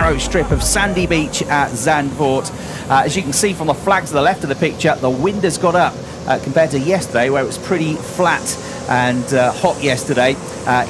narrow strip of sandy beach at Zandvoort. As you can see from the flags to the left of the picture, the wind has got up compared to yesterday, where it was pretty flat and hot yesterday.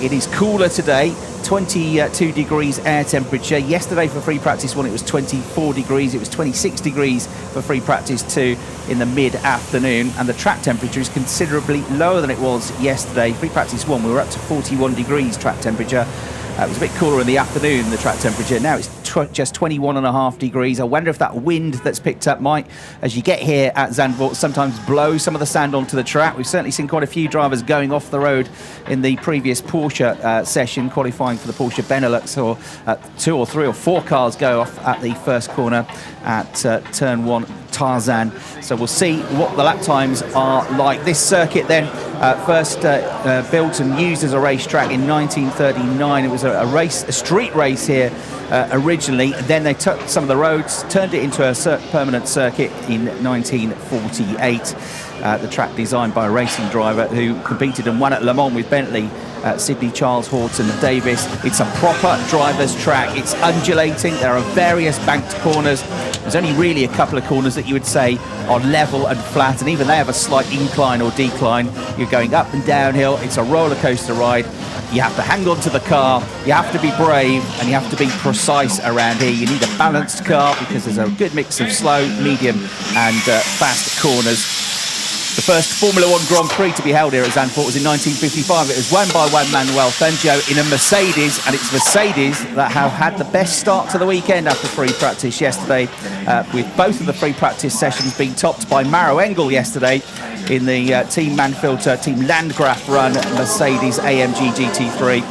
It is cooler today. 22 degrees air temperature. Yesterday for free practice 1 it was 24 degrees. It was 26 degrees for free practice 2 in the mid-afternoon, and the track temperature is considerably lower than it was yesterday. Free practice 1 we were up to 41 degrees track temperature. It was a bit cooler in the afternoon, the track temperature. Now it's just 21.5 degrees. I wonder if that wind that's picked up might, as you get here at Zandvoort, sometimes blow some of the sand onto the track. We've certainly seen quite a few drivers going off the road in the previous Porsche session, qualifying for the Porsche Benelux, or 2 or 3 or 4 cars go off at the first corner at turn 1, Tarzan. So we'll see what the lap times are like. This circuit then, first built and used as a racetrack in 1939. It was a street race here originally. Then they took some of the roads, turned it into a permanent circuit in 1948. The track designed by a racing driver who competed and won at Le Mans with Bentley, Sydney Charles Horton Davis. It's a proper driver's track. It's undulating. There are various banked corners. There's only really a couple of corners that you would say are level and flat, and even they have a slight incline or decline. You're going up and downhill. It's a roller coaster ride. You have to hang on to the car, you have to be brave, and you have to be precise around here. You need a balanced car because there's a good mix of slow, medium and fast corners. The first Formula 1 Grand Prix to be held here at Zandvoort was in 1955. It was won by Juan Manuel Fangio in a Mercedes, and it's Mercedes that have had the best start to the weekend after free practice yesterday, with both of the free practice sessions being topped by Maro Engel yesterday in the Team Manfilter, Team Landgraf run Mercedes AMG GT3.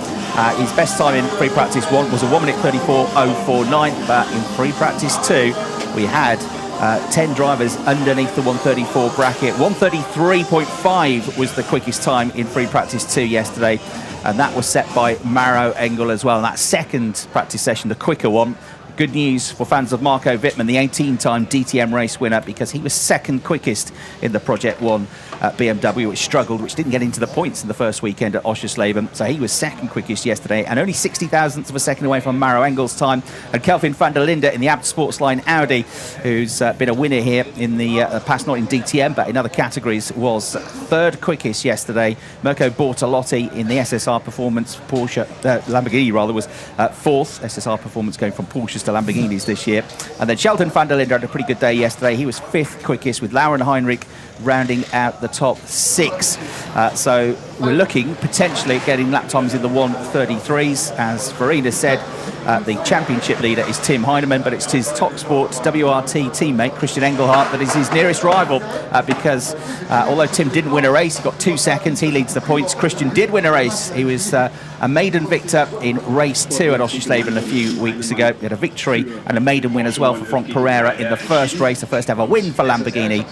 His best time in free practice 1 was a 1 minute 34.049, but in free practice 2 we had 10 drivers underneath the 134 bracket. 133.5 was the quickest time in free practice 2 yesterday, and that was set by Maro Engel as well. And that second practice session, the quicker one, good news for fans of Marco Wittmann, the 18-time DTM race winner, because he was second quickest in the Project 1 BMW, which struggled, which didn't get into the points in the first weekend at Oschersleben. So he was second quickest yesterday, and only 60 thousandths of a second away from Maro Engel's time. And Kelvin van der Linde in the Abt Sportsline Audi, who's been a winner here in the past, not in DTM, but in other categories, was third quickest yesterday. Mirko Bortolotti in the SSR Performance Porsche, Lamborghini rather, was fourth. SSR Performance going from Porsches to Lamborghinis this year. And then Sheldon van der Linde had a pretty good day yesterday. He was fifth quickest, with Lauren Heinrich rounding out the top 6. So we're looking potentially at getting lap times in the 1:33s. As Farina said, the championship leader is Tim Heinemann, but it's his Top Sports WRT teammate Christian Engelhardt that is his nearest rival, because although Tim didn't win a race, he got 2 seconds, he leads the points. Christian did win a race. He was a maiden victor in race 2 at Oschersleben a few weeks ago. He had a victory and a maiden win as well for Franck Pereira in the first race, the first ever win for Lamborghini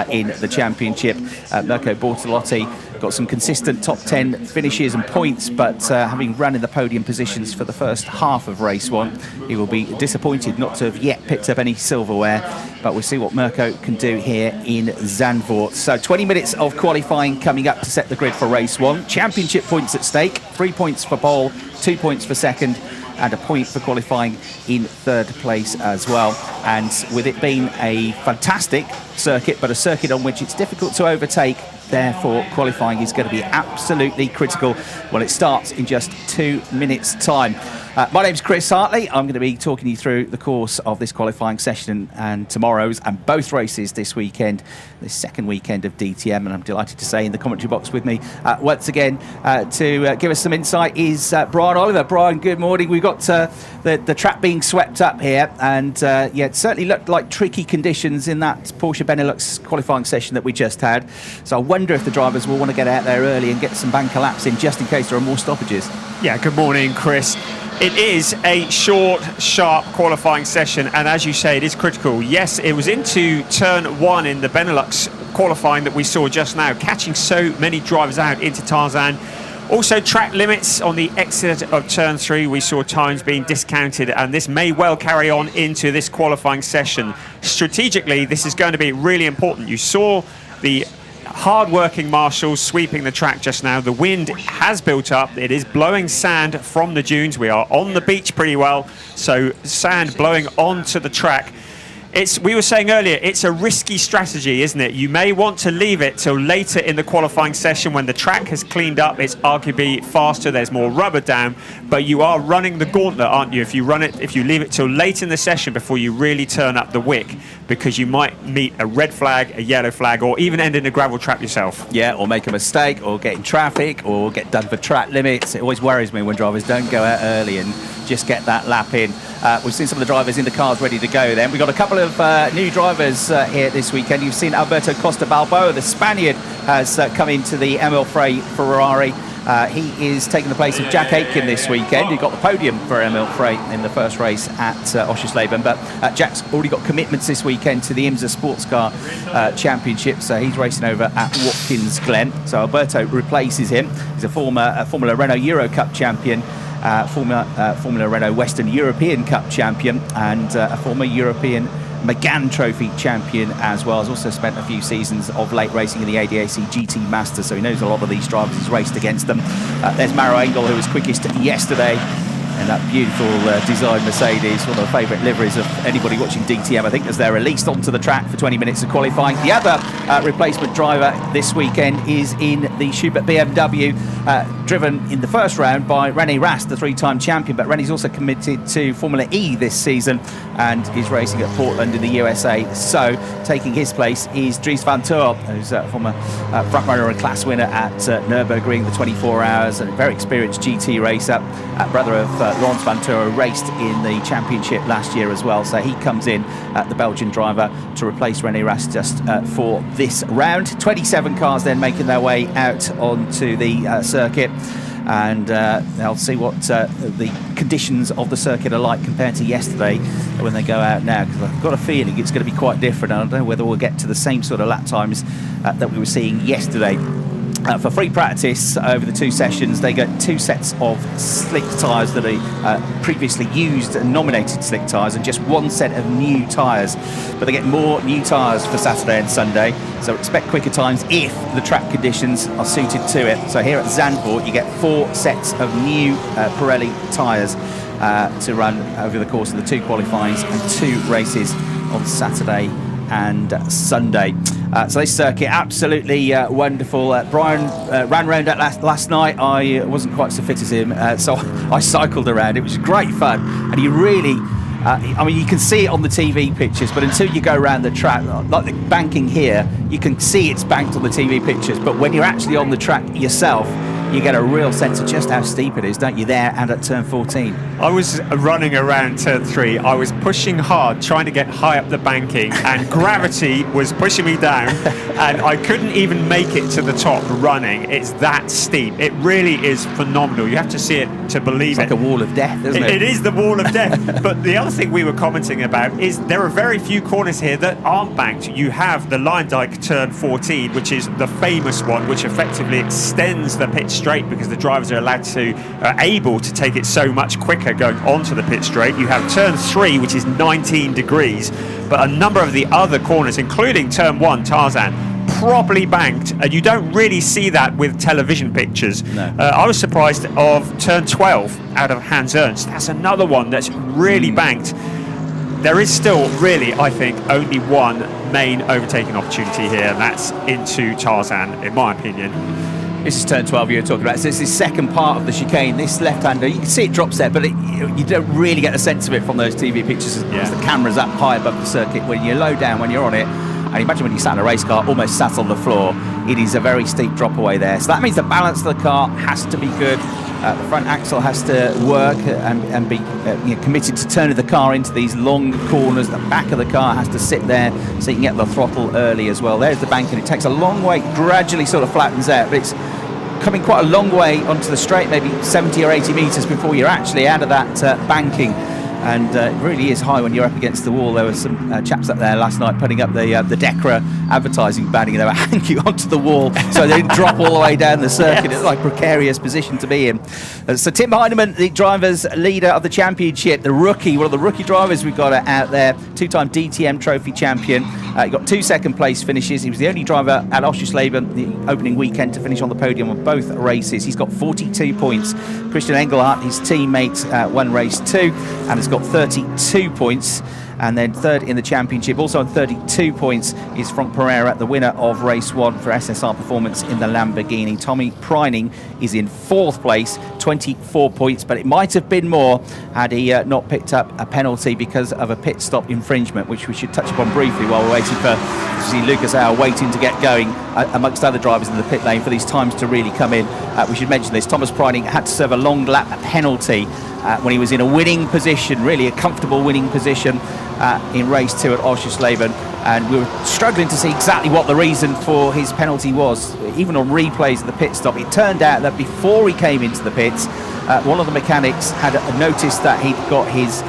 in the championship. Mirko Bortolotti got some consistent top 10 finishes and points, but having run in the podium positions for the first half of race 1, he will be disappointed not to have yet picked up any silverware. But we'll see what Mirko can do here in Zandvoort. So 20 minutes of qualifying coming up to set the grid for race 1. Championship points at stake, 3 points for pole, 2 points for second, and a point for qualifying in third place as well. And with it being a fantastic circuit, but a circuit on which it's difficult to overtake, therefore qualifying is going to be absolutely critical when it starts in just 2 minutes' time. My name's Chris Hartley. I'm going to be talking you through the course of this qualifying session and tomorrow's, and both races this weekend, this second weekend of DTM. And I'm delighted to say in the commentary box with me once again to give us some insight is Brian Oliver. Brian, good morning. We've got the track being swept up here, and yeah, it certainly looked like tricky conditions in that Porsche Benelux qualifying session that we just had. So I wonder if the drivers will want to get out there early and get some banker laps in, just in case there are more stoppages. Yeah, good morning, Chris. It is a short, sharp qualifying session, and as you say, it is critical. Yes, it was into turn 1 in the Benelux qualifying that we saw just now, catching so many drivers out into Tarzan. Also, track limits on the exit of turn 3, we saw times being discounted, and this may well carry on into this qualifying session. Strategically, this is going to be really important. You saw the hard-working marshals sweeping the track just now. The wind has built up. It is blowing sand from the dunes. We are on the beach pretty well, so sand blowing onto the track. We were saying earlier, it's a risky strategy, isn't it? You may want to leave it till later in the qualifying session when the track has cleaned up. It's arguably faster, there's more rubber down, but you are running the gauntlet, aren't you? If you leave it till late in the session before you really turn up the wick, because you might meet a red flag, a yellow flag, or even end in a gravel trap yourself. Yeah, or make a mistake, or get in traffic, or get done for track limits. It always worries me when drivers don't go out early and just get that lap in. We've seen some of the drivers in the cars ready to go then. We've got a couple of new drivers here this weekend. You've seen Alberto Costa Balboa, the Spaniard, has come into the Emil Frey Ferrari. He is taking the place of Jack Aitken this weekend. He got the podium for Emil Frey in the first race at Oschersleben, but Jack's already got commitments this weekend to the IMSA Sports Car Championship, so he's racing over at Watkins Glen. So Alberto replaces him. He's a former Formula Renault Euro Cup champion, Formula Renault Western European Cup champion, and a former European McGann Trophy champion as well. Has also spent a few seasons of late racing in the ADAC GT Masters, so he knows a lot of these drivers. He's raced against them. There's Maro Engel, who was quickest yesterday, and that beautiful design Mercedes, one of the favourite liveries of anybody watching DTM, I think, as they're released onto the track for 20 minutes of qualifying. The other replacement driver this weekend is in the Schubert BMW, driven in the first round by René Rast, the three-time champion, but René's also committed to Formula E this season and is racing at Portland in the USA. So taking his place is Dries van Toor, who's a former front runner and class winner at Nürburgring, the 24 hours, and a very experienced GT racer, brother of Laurens van Toor, raced in the championship last year as well. So he comes in, the Belgian driver, to replace René Rast just for this round. 27 cars then making their way out onto the circuit, and they'll see what the conditions of the circuit are like compared to yesterday when they go out now, because I've got a feeling it's going to be quite different. I don't know whether we'll get to the same sort of lap times that we were seeing yesterday. For free practice over the two sessions, they get two sets of slick tyres that are previously used and nominated slick tyres, and just one set of new tyres. But they get more new tyres for Saturday and Sunday, so expect quicker times if the track conditions are suited to it. So here at Zandvoort, you get 4 sets of new Pirelli tyres to run over the course of the 2 qualifyings and 2 races on Saturday and Sunday. So this circuit, absolutely wonderful. Brian ran around it last night. I wasn't quite so fit as him, so I cycled around. It was great fun, and you really, I mean, you can see it on the TV pictures, but until you go around the track, like the banking here, you can see it's banked on the TV pictures, but when you're actually on the track yourself, you get a real sense of just how steep it is, don't you, there and at turn 14. I was running around turn 3. I was pushing hard, trying to get high up the banking, and gravity was pushing me down, and I couldn't even make it to the top running. It's that steep. It really is phenomenal. You have to see it to believe it. It's like a wall of death, isn't it? It is the wall of death. But the other thing we were commenting about is there are very few corners here that aren't banked. You have the Luijendijk turn 14, which is the famous one, which effectively extends the pit straight because the drivers are able to take it so much quicker going onto the pit straight. You have turn 3, which is 19 degrees, but a number of the other corners, including turn 1, Tarzan, properly banked, and you don't really see that with television pictures. No. I was surprised of turn 12 out of Hans Ernst. That's another one that's really banked. There is still really, I think, only one main overtaking opportunity here, and that's into Tarzan, in my opinion. This is turn 12 you're talking about. So it's the second part of the chicane. This left-hander, you can see it drops there, but you don't really get a sense of it from those TV pictures as the camera's up high above the circuit. When you're low down, when you're on it, and imagine when you sat in a race car, almost sat on the floor, it is a very steep drop away there. So that means the balance of the car has to be good. The front axle has to work and be committed to turning the car into these long corners. The back of the car has to sit there so you can get the throttle early as well. There's the banking. It takes a long way, gradually sort of flattens out, but it's coming quite a long way onto the straight, maybe 70 or 80 metres before you're actually out of that banking. and it really is high when you're up against the wall. There were some chaps up there last night putting up the DECRA advertising banning, and they were hanging onto the wall so they didn't drop all the way down the circuit. It's like a precarious position to be in. So Tim Heinemann, the driver's leader of the championship, the rookie, one of the rookie drivers we've got out there, two-time DTM trophy champion. He got 2 second-place finishes. He was the only driver at Oschersleben the opening weekend to finish on the podium on both races. He's got 42 points. Christian Engelhardt, his teammate, won race 2 and has got 32 points. And then third in the championship, also on 32 points, is Frank Pereira, the winner of race 1 for SSR Performance in the Lamborghini. Tommy Preining is in 4th place, 24 points, but it might have been more had he not picked up a penalty because of a pit stop infringement, which we should touch upon briefly while we're waiting for Lucas Hour waiting to get going amongst other drivers in the pit lane for these times to really come in. We should mention this. Thomas Preining had to serve a long lap penalty when he was in a winning position, really a comfortable winning position in race 2 at Oschersleben, and we were struggling to see exactly what the reason for his penalty was. Even on replays of the pit stop, it turned out that before he came into the pits, one of the mechanics had noticed that he'd got his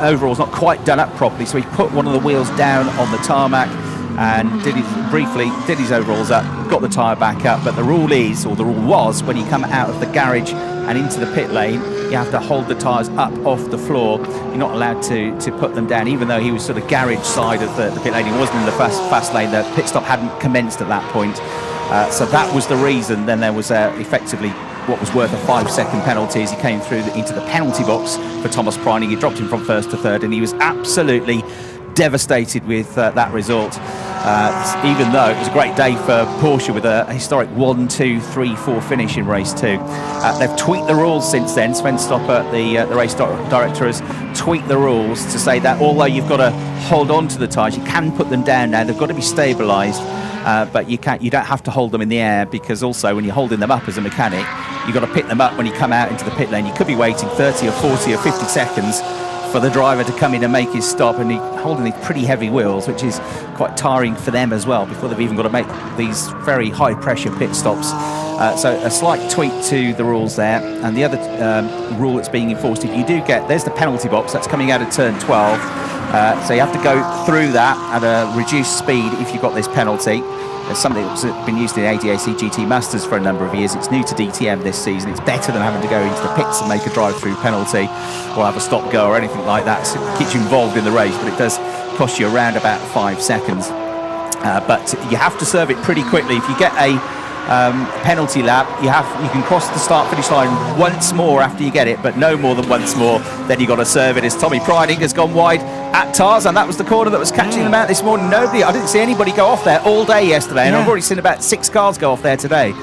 overalls not quite done up properly, so he put one of the wheels down on the tarmac and briefly did his overalls up, got the tyre back up. But the rule is, or the rule was, when you come out of the garage and into the pit lane, you have to hold the tyres up off the floor. You're not allowed to put them down, even though he was sort of garage side of the pit lane. He wasn't in the fast lane. The pit stop hadn't commenced at that point. So that was the reason. Then there was effectively what was worth a 5-second penalty as he came through into the penalty box for Thomas Preining. He dropped him from 1st to 3rd, and he was absolutely devastated with that result, even though it was a great day for Porsche with a historic 1, 2, 3, 4 finish in race 2. They've tweaked the rules since then. Sven Stopper, the race director, has tweaked the rules to say that although you've got to hold on to the tyres, you can put them down now. They've got to be stabilised, but you don't have to hold them in the air, because also when you're holding them up as a mechanic, you've got to pick them up when you come out into the pit lane. You could be waiting 30 or 40 or 50 seconds for the driver to come in and make his stop, and holding these pretty heavy wheels, which is quite tiring for them as well before they've even got to make these very high pressure pit stops. So a slight tweak to the rules there. And the other rule that's being enforced, if you do there's the penalty box that's coming out of turn 12, so you have to go through that at a reduced speed if you've got this penalty. It's something that's been used in ADAC GT Masters for a number of years. It's new to DTM this season. It's better than having to go into the pits and make a drive-through penalty or have a stop-go or anything like that. So it keeps you involved in the race, but it does cost you around about 5 seconds. But you have to serve it pretty quickly. If you get a penalty lap, you can cross the start-finish line once more after you get it, but no more than once more. Then you've got to serve it. As Tommy Preining has gone wide at Tarzan, that was the corner that was catching them out this morning. I didn't see anybody go off there all day yesterday, and I've already seen about 6 cars go off there today.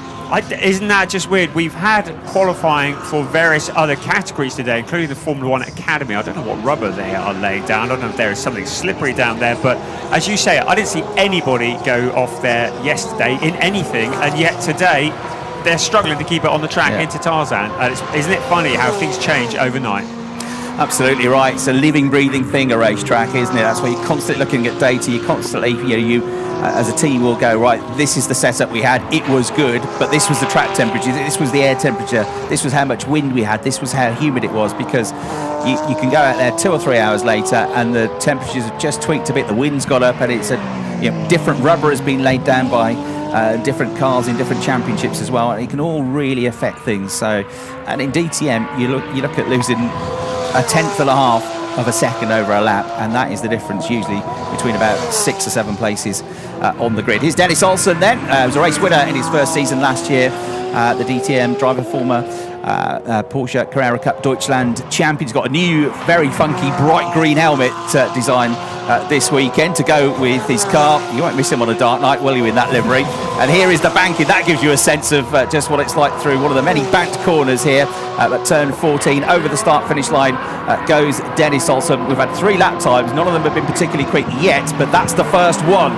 Isn't that just weird? We've had qualifying for various other categories today, including the Formula 1 Academy. I don't know what rubber they are laying down. I don't know if there is something slippery down there, but as you say, I didn't see anybody go off there yesterday in anything, and yet today they're struggling to keep it on the track into Tarzan. Isn't it funny how things change overnight? Absolutely right. It's a living, breathing thing, a racetrack, isn't it? That's where you're constantly looking at data. You constantly, as a team will go, right, this is the setup we had. It was good, but this was the track temperature. This was the air temperature. This was how much wind we had. This was how humid it was, because you can go out there 2 or 3 hours later and the temperatures have just tweaked a bit. The wind's got up, and it's different rubber has been laid down by different cars in different championships as well. It can all really affect things. So, and in DTM, you look at losing a 1/10 of a second over a lap, and that is the difference usually between about 6 or 7 places on the grid. Here's Dennis Olsen then, was a race winner in his first season last year, the DTM driver, former Porsche Carrera Cup Deutschland champion. He's got a new, very funky, bright green helmet design this weekend to go with his car. You won't miss him on a dark night, will you, in that livery? And here is the banking. That gives you a sense of just what it's like through one of the many banked corners here at turn 14. Over the start-finish line goes Dennis Olsen. We've had 3 lap times. None of them have been particularly quick yet, but that's the first one.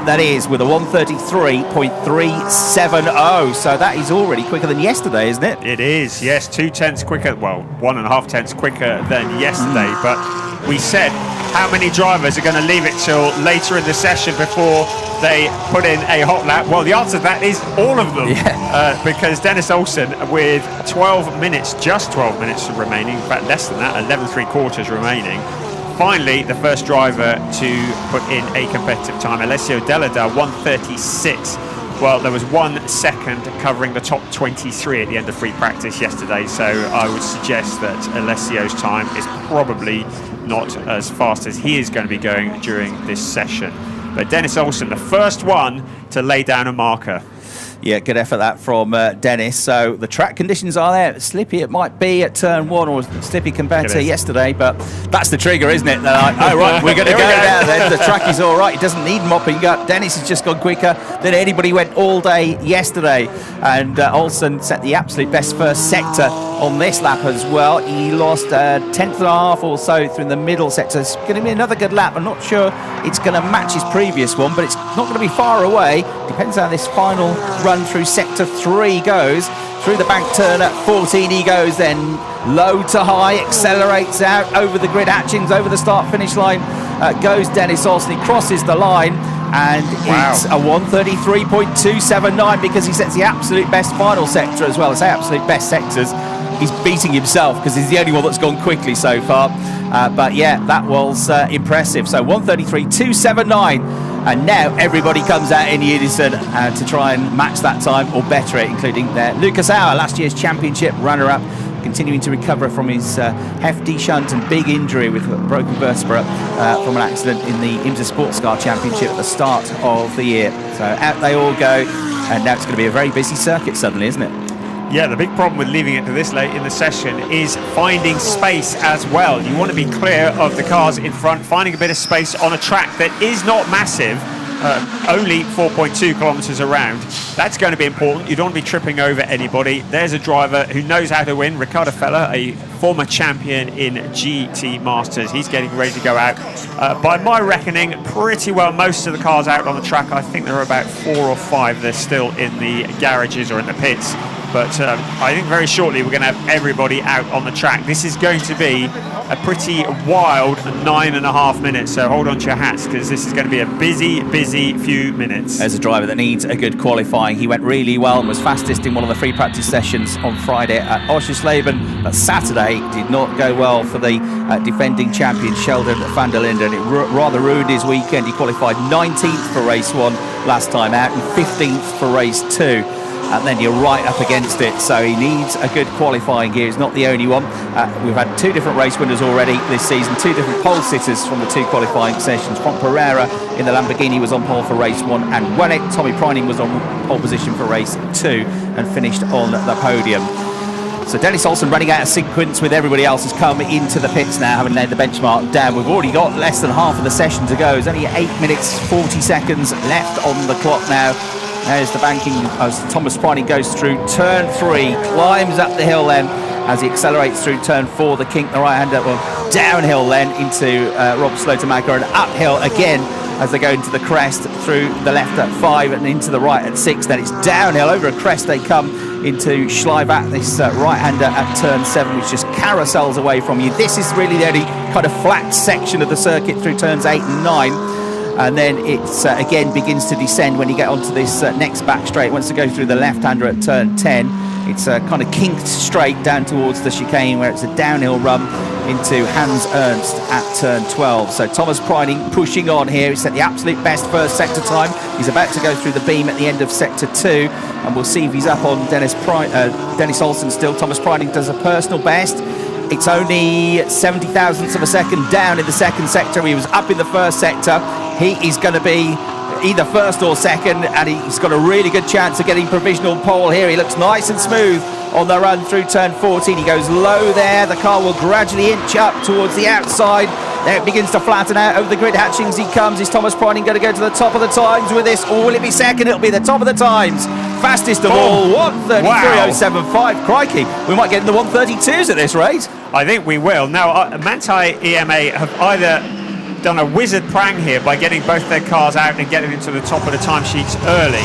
That is with a 1:33.370. So that is already quicker than yesterday, isn't it? It is, yes. 2 tenths quicker. Well, 1.5 tenths quicker than yesterday. But we said how many drivers are going to leave it till later in the session before they put in a hot lap? Well, the answer to that is all of them. Yeah. Because Dennis Olsen, with 12 minutes, just 12 minutes remaining, in fact less than that, 11 3/4 remaining, finally the first driver to put in a competitive time. Alessio Delida, 1:36. Well, there was 1 second covering the top 23 at the end of free practice yesterday, so I would suggest that Alessio's time is probably not as fast as he is going to be going during this session. But Dennis Olsen, the first one to lay down a marker. Yeah, good effort that from Dennis. So the track conditions are there. Slippy it might be at turn 1, or slippy compared to yesterday, but that's the trigger, isn't it? They're like, oh right, we're going to go now then. The track is all right. It doesn't need mopping up. Dennis has just gone quicker than anybody went all day yesterday. And Olsen set the absolute best first sector on this lap as well. He lost a 10th and a half or so through the middle sector. It's going to be another good lap. I'm not sure it's going to match his previous one, but it's not going to be far away. Depends how this final run through sector 3 goes. Through the bank turn at 14 he goes, then low to high, accelerates out over the grid hatchings, over the start finish line goes Dennis Olsen. He crosses the line, and it's a 1:33.279 because he sets the absolute best final sector as well. I say absolute best sectors, he's beating himself because he's the only one that's gone quickly so far. But yeah, that was impressive. So 1:33.279. And now everybody comes out in unison to try and match that time or better it, including Lucas Auer, last year's championship runner-up, continuing to recover from his hefty shunt and big injury with a broken vertebra from an accident in the IMSA Sports Car Championship at the start of the year. So out they all go, and now it's going to be a very busy circuit suddenly, isn't it? Yeah, the big problem with leaving it to this late in the session is finding space as well. You want to be clear of the cars in front, finding a bit of space on a track that is not massive, only 4.2 kilometres around. That's going to be important. You don't want to be tripping over anybody. There's a driver who knows how to win, Riccardo Feller, a former champion in GT Masters. He's getting ready to go out. By my reckoning, pretty well most of the cars out on the track. I think there are about 4 or 5. They're still in the garages or in the pits. But I think very shortly we're going to have everybody out on the track. This is going to be a pretty wild 9.5 minutes, so hold on to your hats because this is going to be a busy few minutes. There's a driver that needs a good qualifying. He went really well and was fastest in one of the free practice sessions on Friday at Oschersleben, but Saturday did not go well for the defending champion Sheldon van der Linden. It rather ruined his weekend. He qualified 19th for race 1 last time out and 15th for race 2. And then you're right up against it, so he needs a good qualifying gear. He's not the only one. We've had 2 different race winners already this season, 2 different pole sitters from the 2 qualifying sessions. Frank Pereira in the Lamborghini was on pole for race 1 and won it. Tommy Preining was on pole position for race 2 and finished on the podium. So Dennis Olsen running out of sequence with everybody else has come into the pits now, having laid the benchmark down. We've already got less than half of the session to go. There's only 8 minutes 40 seconds left on the clock now. There's the banking as Thomas Preining goes through turn 3, climbs up the hill then as he accelerates through turn 4. The kink, the right-hander, well, downhill then into Rob Slotemaker, and uphill again as they go into the crest through the left at 5 and into the right at 6. Then it's downhill over a crest they come into Schleivat, this right-hander at turn 7, which just carousels away from you. This is really the only kind of flat section of the circuit through turns 8 and 9. And then it again begins to descend when you get onto this next back straight. Once you go through the left-hander at turn 10, it's kind of kinked straight down towards the chicane where it's a downhill run into Hans Ernst at turn 12. So Thomas Preining pushing on here. He's set the absolute best first sector time. He's about to go through the beam at the end of sector 2, and we'll see if he's up on Dennis Olsen still. Thomas Preining does a personal best. It's only 70 thousandths of a second down in the second sector. He was up in the first sector. He is going to be either first or second, and he's got a really good chance of getting provisional pole here. He looks nice and smooth on the run through turn 14. He goes low there. The car will gradually inch up towards the outside. There it begins to flatten out over the grid hatchings. He comes. Is Thomas Preining going to go to the top of the times with this, or will it be second? It'll be the top of the times. Fastest of all, 1:33.075. Crikey, we might get in the 1:32s at this rate. I think we will. Now, Manthey EMA have either done a wizard prang here by getting both their cars out and getting into the top of the timesheets early,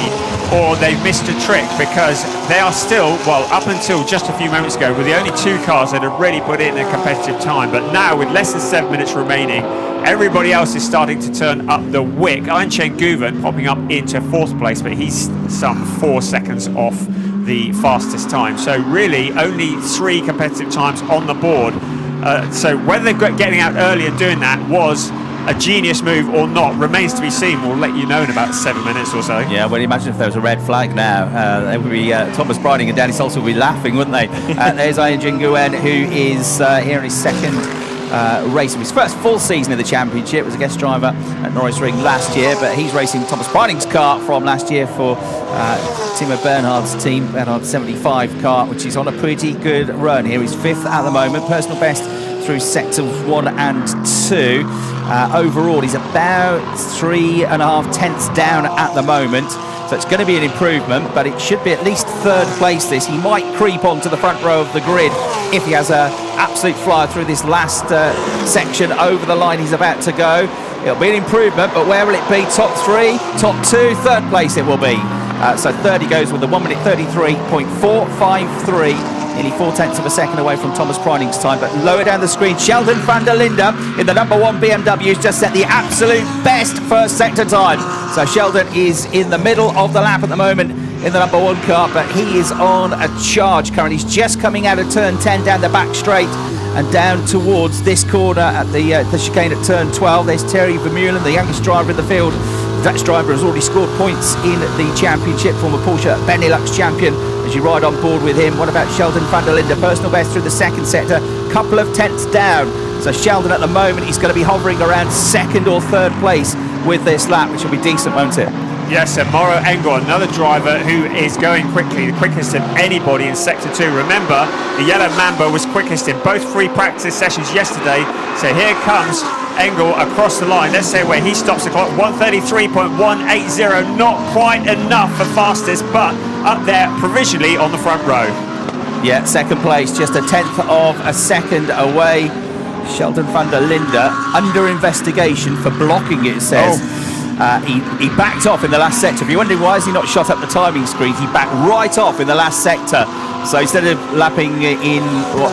or they've missed a trick, because they are still, well, up until just a few moments ago, were the only two cars that had really put in a competitive time. But now, with less than 7 minutes remaining, everybody else is starting to turn up the wick. Chen Guven popping up into 4th place, but he's some 4 seconds off the fastest time. So really, only 3 competitive times on the board. So whether they're getting out early and doing that was a genius move or not remains to be seen. We'll let you know in about 7 minutes or so. Yeah, well, imagine if there was a red flag now. They would be Thomas Breining and Danny Salsa would be laughing, wouldn't they? There's Chen Guven, who is here in his second race of his first full season in the championship. Was a guest driver at Norris Ring last year, but he's racing Thomas Breining's car from last year for Timo Bernhard's team, Bernhard's 75 car, which is on a pretty good run here. He's 5th at the moment, personal best through sector 1 and 2. Overall, he's about 3.5 tenths down at the moment. So it's going to be an improvement, but it should be at least 3rd place this. He might creep onto the front row of the grid if he has an absolute flyer through this last section over the line he's about to go. It'll be an improvement, but where will it be? Top 3, top 2, 3rd place it will be. So 30 goes with a 1 minute 33.453. Nearly 4 tenths of a second away from Thomas Breining's time. But lower down the screen, Sheldon van der Linde in the number 1 BMW has just set the absolute best first sector time. So Sheldon is in the middle of the lap at the moment in the number 1 car, but he is on a charge currently. He's just coming out of turn 10 down the back straight and down towards this corner at the chicane at turn 12. There's Terry Vermeulen, the youngest driver in the field. The Dutch driver has already scored points in the championship, former Porsche Benelux champion. As you ride on board with him, what about Sheldon van der Linde? Personal best through the second sector, couple of tenths down. So Sheldon at the moment, he's going to be hovering around 2nd or 3rd place with this lap, which will be decent, won't it? Yes, and Mauro Engel, another driver who is going quickly, the quickest of anybody in Sector 2. Remember, the Yellow Mamba was quickest in both free practice sessions yesterday. So here comes Engel across the line. Let's say where he stops the clock, 133.180, not quite enough for fastest, but up there provisionally on the front row. Yeah, 2nd place, just a 10th of a second away. Sheldon van der Linde under investigation for blocking, it says. He backed off in the last sector. If you're wondering why is he not shot up the timing screen, he backed right off in the last sector. So instead of lapping in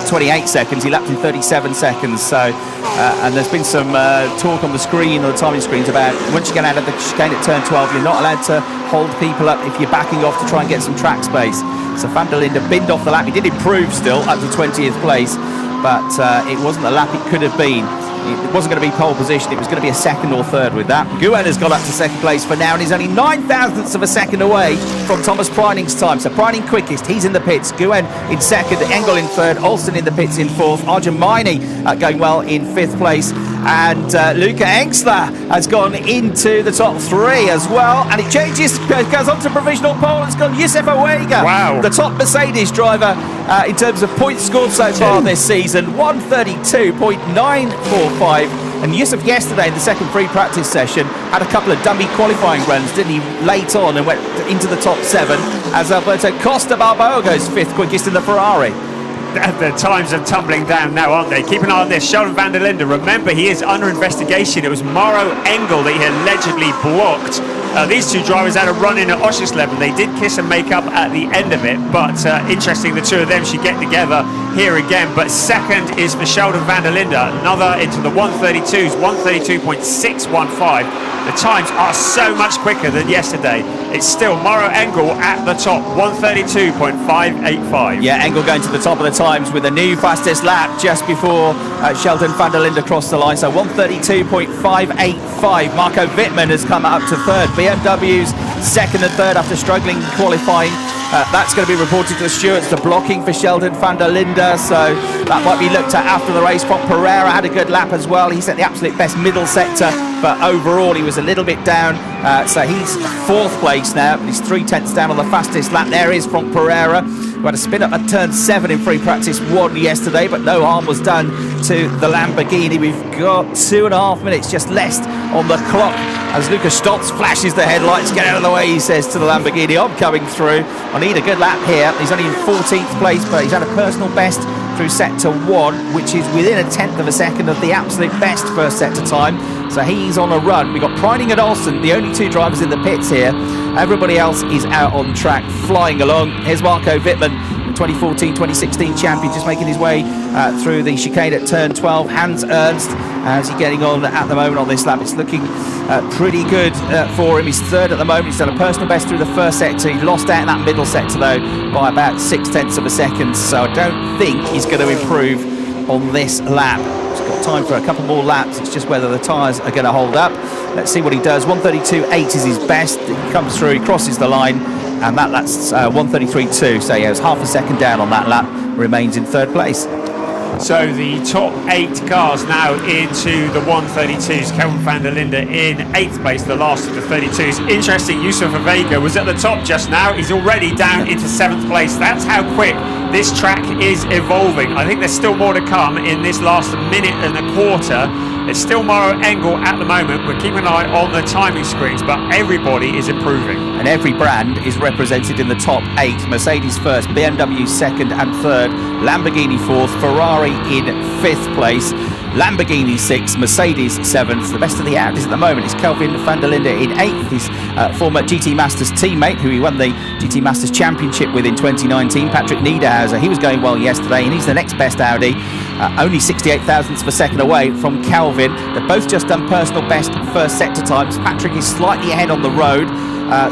28 seconds, he lapped in 37 seconds. So and there's been some talk on the screen, or the timing screens, about once you get out of the chicane at turn 12, you're not allowed to hold people up if you're backing off to try and get some track space. So van der Linde binned off the lap. He did improve still up to 20th place, but it wasn't the lap it could have been. It wasn't going to be pole position, it was going to be a 2nd or 3rd with that. Guven has got up to 2nd place for now, and he's only 9 thousandths of a second away from Thomas Breining's time. So Breining quickest, he's in the pits. Guven in 2nd, Engel in 3rd, Olsen in the pits in 4th, Arjamaini going well in 5th place. And Luca Engsler has gone into the top 3 as well, and it changes, goes on to provisional pole. It's gone Youssef Owega, wow, the top Mercedes driver in terms of points scored so far this season, 132.945. And Youssef yesterday in the second free practice session had a couple of dummy qualifying runs, didn't he, late on, and went into the top 7 as Alberto Costa Balboa goes 5th quickest in the Ferrari. The times are tumbling down now, aren't they? Keep an eye on this. Sheldon van der Linde, remember, he is under investigation. It was Mauro Engel that he allegedly blocked. These two drivers had a run in at Oschersleben. They did kiss and make up at the end of it, but interesting, the two of them should get together here again. But 2nd is for Sheldon van der Linde, another into the 132s, 132.615. The times are so much quicker than yesterday. It's still Mauro Engel at the top, 132.585. Yeah, Engel going to the top of the times with a new fastest lap just before Sheldon van der Linde crossed the line. So 132.585. Marco Wittmann has come up to 3rd. BMW's 2nd and 3rd after struggling qualifying. That's going to be reported to the stewards, the blocking for Sheldon van der Linde, so that might be looked at after the race. Frank Pereira had a good lap as well. He set the absolute best middle sector, but overall he was a little bit down. So he's 4th place now, but he's 3 tenths down on the fastest lap. There is Frank Pereira, who had a spin up at turn 7 in free practice 1 yesterday, but no harm was done to the Lamborghini. We've got 2.5 minutes just left on the clock as Lucas Stotz flashes the headlights. Get out of the way, he says to the Lamborghini. I'm coming through. I need a good lap here. He's only in 14th place, but he's had a personal best through sector 1, which is within a 10th of a second of the absolute best first sector time. So he's on a run. We've got Preining and Olsen, the only two drivers in the pits here. Everybody else is out on track, flying along. Here's Marco Wittmann, 2014-2016 champion, just making his way through the chicane at turn 12. Hans Ernst, how's he getting on at the moment on this lap? It's looking pretty good for him. He's third at the moment. He's done a personal best through the first sector. He lost out in that middle sector though by about 0.6 of a second, so I don't think he's going to improve on this lap. He's got time for a couple more laps. It's just whether the tyres are going to hold up. Let's see what he does. 1:32.8 is his best. He comes through, he crosses the line, and that's 1:33.2. So yeah, it's half a second down on that lap. Remains in third place. So the top 8 cars now into the 132s. Kelvin van der Linde in 8th place, the last of the 32s. Interesting, Yusuf Vega was at the top just now. He's already down into 7th place. That's how quick this track is evolving. I think there's still more to come in this last minute and a quarter. There's still Mauro Engel at the moment. We're keeping an eye on the timing screens, but everybody is improving. And every brand is represented in the top 8. Mercedes first, BMW second and third, Lamborghini fourth, Ferrari in 5th place, Lamborghini 6th, Mercedes 7th. The best of the Audis at the moment is Kelvin van der Linde in 8th. His former GT Masters teammate, who he won the GT Masters Championship with in 2019, Patrick Niederhauser. He was going well yesterday, and he's the next best Audi. Only 68 thousandths of a second away from Kelvin. They've both just done personal best first sector times. Patrick is slightly ahead on the road.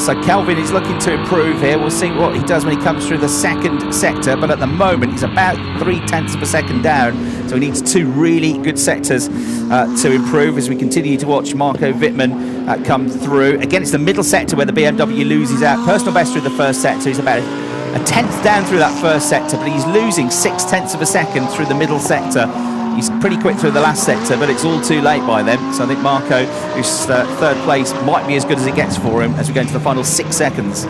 So Kelvin is looking to improve here. We'll see what he does when he comes through the second sector, but at the moment he's about 0.3 of a second down, so he needs 2 really good sectors to improve as we continue to watch Marco Wittmann come through. Again, it's the middle sector where the BMW loses out. Personal best through the first sector. He's about a tenth down through that first sector, but he's losing 0.6 of a second through the middle sector. He's pretty quick through the last sector, but it's all too late by then. So I think Marco, who's third place, might be as good as it gets for him as we go into the final 6 seconds.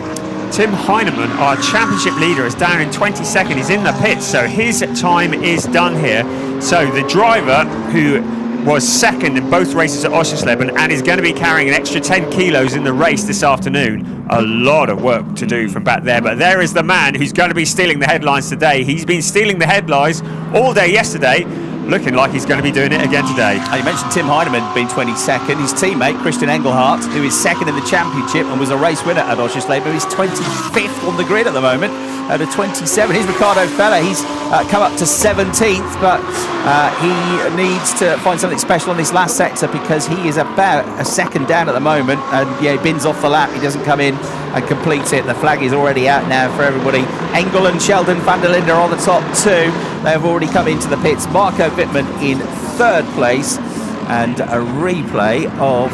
Tim Heinemann, our championship leader, is down in 22nd. He's in the pits, so his time is done here. So the driver who was second in both races at Oschersleben and is going to be carrying an extra 10 kilos in the race this afternoon. A lot of work to do from back there, but there is the man who's going to be stealing the headlines today. He's been stealing the headlines all day yesterday, looking like he's going to be doing it again today. You mentioned Tim Heinemann being 22nd. His teammate, Christian Engelhardt, who is second in the championship and was a race winner at Oschersleben, he's 25th on the grid at the moment at a 27. Here's Ricardo Feller. He's come up to 17th, but he needs to find something special on this last sector because he is about a second down at the moment, and yeah, he bins off the lap. He doesn't come in and complete it. The flag is already out now for everybody. Engel and Sheldon van der Linde are on the top 2. They have already come into the pits. Marco Wittmann in 3rd place, and a replay of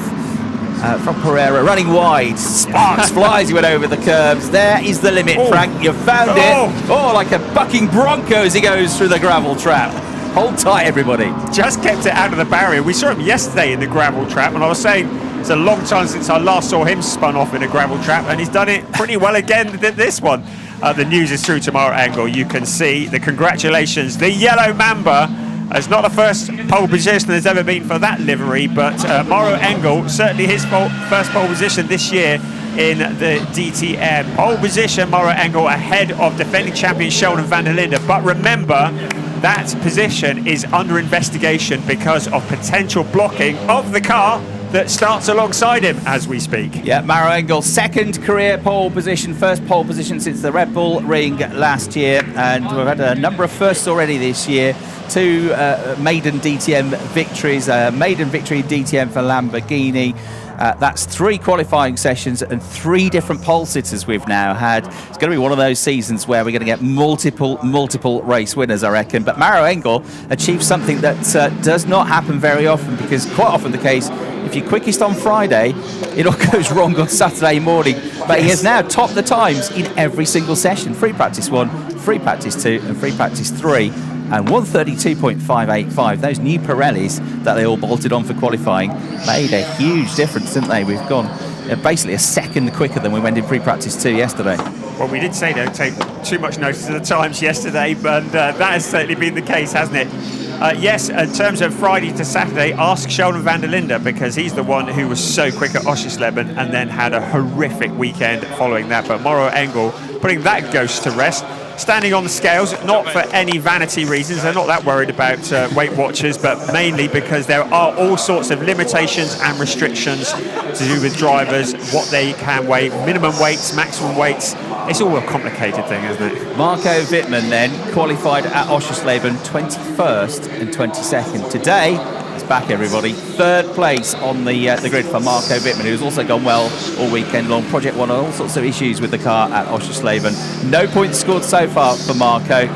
from Pereira running wide. Sparks flies, he went over the curbs. There is the limit, Frank. You found it. Oh, like a bucking bronco as he goes through the gravel trap. Hold tight, everybody. Just kept it out of the barrier. We saw him yesterday in the gravel trap, and I was saying it's a long time since I last saw him spun off in a gravel trap, and he's done it pretty well again this one. The news is through to Mauro Engel. You can see the congratulations. The Yellow Mamba. It's not the first pole position there's ever been for that livery, but Mauro Engel, certainly his first pole position this year in the DTM. Pole position, Mauro Engel ahead of defending champion Sheldon van der Linde. But remember, that position is under investigation because of potential blocking of the car that starts alongside him as we speak. Yeah, Mauro Engel, second career pole position, first pole position since the Red Bull Ring last year, and we've had a number of firsts already this year. 2 maiden DTM victories, maiden victory in DTM for Lamborghini. That's 3 qualifying sessions and 3 different pole sitters we've now had. It's going to be one of those seasons where we're going to get multiple race winners, I reckon. But Mauro Engel achieved something that does not happen very often, because quite often the case, if you're quickest on Friday, it all goes wrong on Saturday morning. But he has now topped the times in every single session. Free practice 1, free practice 2 and free practice 3. And 1:32.585, those new Pirellis that they all bolted on for qualifying made a huge difference, didn't they? We've gone basically a second quicker than we went in free practice 2 yesterday. Well, we did say don't take too much notice of the times yesterday, but that has certainly been the case, hasn't it? Yes, in terms of Friday to Saturday, ask Sheldon van der Linde, because he's the one who was so quick at Oschersleben and then had a horrific weekend following that. But Mauro Engel putting that ghost to rest. standing on the scales, not for any vanity reasons. They're not that worried about Weight Watchers, but mainly because there are all sorts of limitations and restrictions to do with drivers, what they can weigh, minimum weights, maximum weights. It's all a complicated thing, isn't it? Marco Wittmann then qualified at Oschersleben 21st and 22nd. Today, it's back, everybody. Third place on the grid for Marco Wittmann, who's also gone well all weekend long. Project One, all sorts of issues with the car at Oschersleben. No points scored so far for Marco.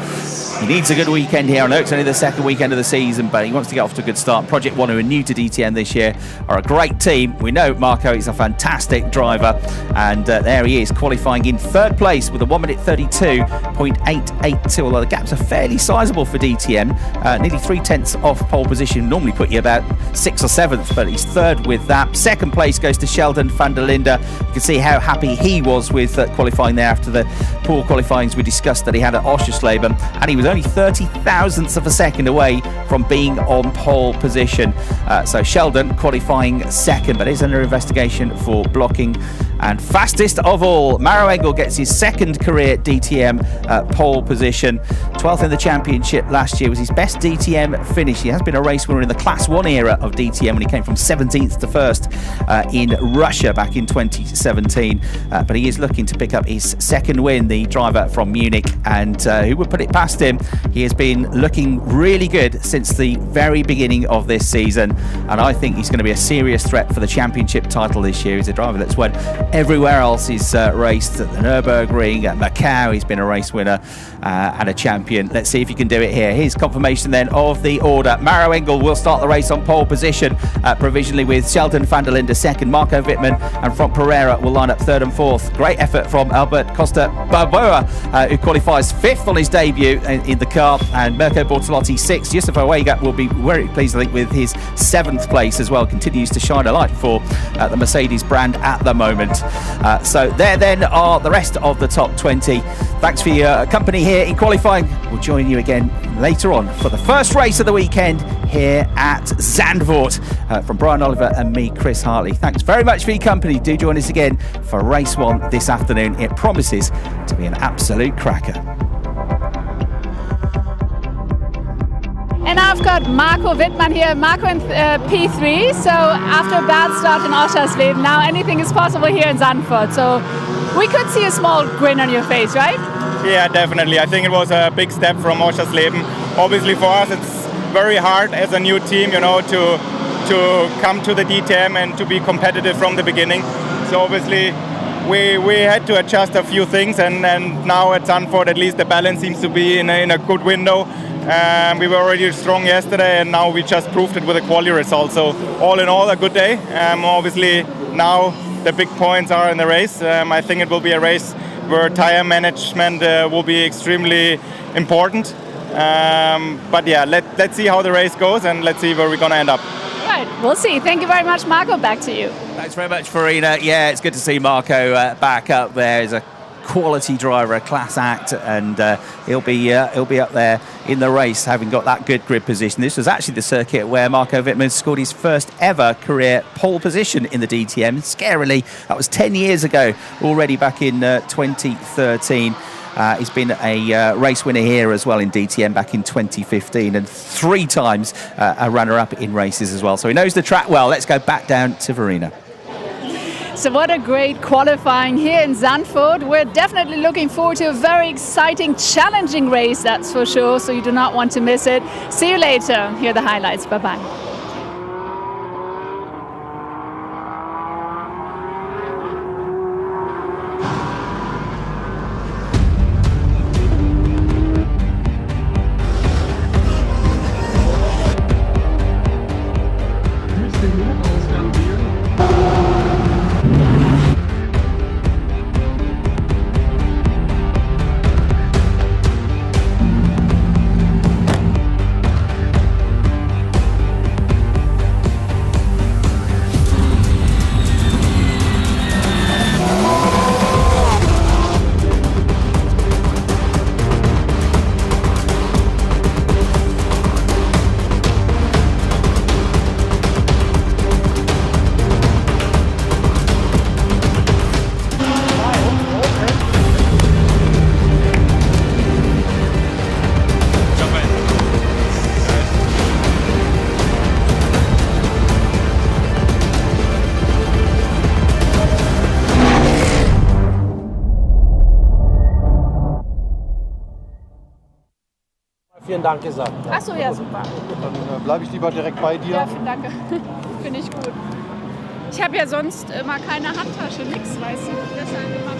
He needs a good weekend here. I know it's only the second weekend of the season, but he wants to get off to a good start. Project One, who are new to DTM this year, are a great team. We know Marco is a fantastic driver, and there he is, qualifying in third place with a 1 minute 32.882, although the gaps are fairly sizable for DTM, nearly 3/10 off pole position. Normally put you about 6th or 7th, but he's third with that. Second place goes to Sheldon van der Linde. You can see how happy he was with qualifying there after the poor qualifyings we discussed that he had at Oschersleben, and he was only 30,000ths of a second away from being on pole position. So Sheldon qualifying second, but is under investigation for blocking. And fastest of all, Maro Engel gets his second career DTM pole position. 12th in the championship last year was his best DTM finish. He has been a race winner in the Class 1 era of DTM when he came from 17th to 1st in Russia back in 2017. But he is looking to pick up his second win, the driver from Munich, and who would put it past him? He has been looking really good since the very beginning of this season, and I think he's going to be a serious threat for the championship title this year. He's a driver that's won everywhere else. He's raced at the Nürburgring, at Macau. He's been a race winner and a champion. Let's see if he can do it here. Here's confirmation then of the order. Maro Engel will start the race on pole position, provisionally with Sheldon van der Linde second. Marco Wittmann and Frank Pereira will line up third and fourth. Great effort from Albert Costa Balboa, who qualifies fifth on his debut in the car, and Mirko Bortolotti sixth. Yusuf Awega will be very pleased, I think, with his 7th place as well. Continues to shine a light for the Mercedes brand at the moment. So there then are the rest of the top 20. Thanks for your company here in qualifying. We'll join you again later on for the first race of the weekend here at Zandvoort. From Brian Oliver and me, Chris Hartley. Thanks very much for your company. Do join us again for race 1 this afternoon. It promises to be an absolute cracker. And I've got Marco Wittmann here, Marco in P3. So after a bad start in Oschersleben, now anything is possible here in Zandvoort. So we could see a small grin on your face, right? Yeah, definitely. I think it was a big step from Oschersleben. Obviously for us it's very hard as a new team, you know, to come to the DTM and to be competitive from the beginning. So obviously we had to adjust a few things, and now at Zandvoort at least the balance seems to be in a good window. We were already strong yesterday, and now we just proved it with a quali result. So all in all, a good day. Obviously now the big points are in the race. I think it will be a race where tire management will be extremely important. But yeah, let's see how the race goes, and let's see where we're going to end up. Right, we'll see. Thank you very much, Marco. Back to you. Thanks very much, Farina. Yeah, it's good to see Marco back up there. He's a quality driver, a class act, and he'll be up there in the race, having got that good grid position. This was actually the circuit where Marco Wittmann scored his first ever career pole position in the DTM. Scarily, that was 10 years ago, already back in 2013. He's been a race winner here as well in DTM back in 2015, and 3 times a runner-up in races as well. So he knows the track well. Let's go back down to Verena. So what a great qualifying here in Zandvoort. We're definitely looking forward to a very exciting, challenging race, that's for sure. So you do not want to miss it. See you later. Here are the highlights. Bye-bye. vielen Dank gesagt. Ach so, ja, super. Dann bleibe ich lieber direkt bei dir. Ja, vielen Dank. Finde ich gut. Ich habe ja sonst immer keine Handtasche, nix, weißt du. Deshalb immer